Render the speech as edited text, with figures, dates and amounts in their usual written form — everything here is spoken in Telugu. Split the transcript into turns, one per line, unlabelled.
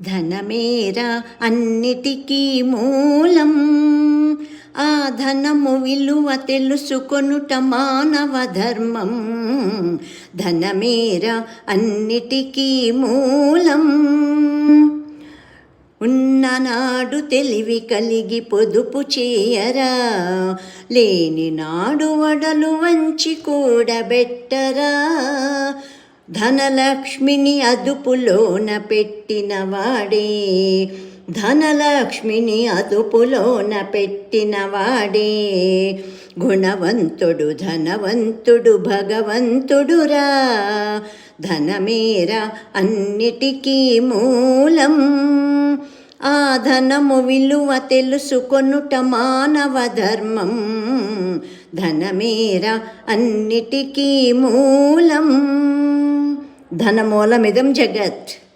ధనమేరా అన్నిటికీ మూలం. ఆ ధనము విలువ తెలుసుకొనుట మానవ ధర్మం. ధనమేరా అన్నిటికీ మూలం. ఉన్ననాడు తెలివి కలిగి పొదుపు చేయరా, లేని నాడు వడలు వంచి కూడబెట్టరా. ధనలక్ష్మిని అదుపులోన పెట్టినవాడే, ధనలక్ష్మిని అదుపులోన పెట్టినవాడే గుణవంతుడు ధనవంతుడు భగవంతుడురా. ధనమేరా అన్నిటికీ మూలం. ఆ ధనము విలువ తెలుసుకొనుట మానవ ధర్మం. ధనమేరా అన్నిటికీ మూలం. ధనమూలమిదం జగత్.